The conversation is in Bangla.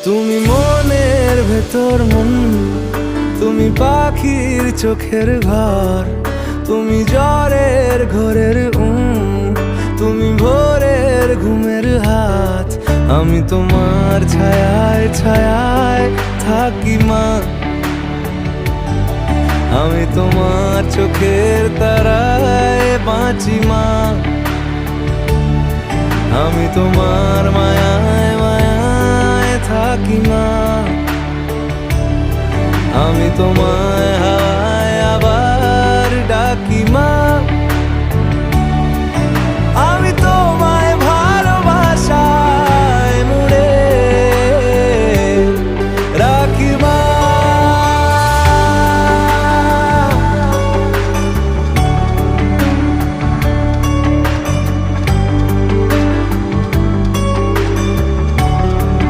তুমি মনের ভেতর মন, তুমি পাখির চোখের ঘর, তুমি জ্বরের ঘরের তুমি ভোরের ঘুমের হাত। আমি তোমার ছায়ায় ছায়ায় থাকি মা, আমি তোমার চোখের তারায় বাঁচি মা, আমি তোমার মায়ায় মায়ায় থাকি মা।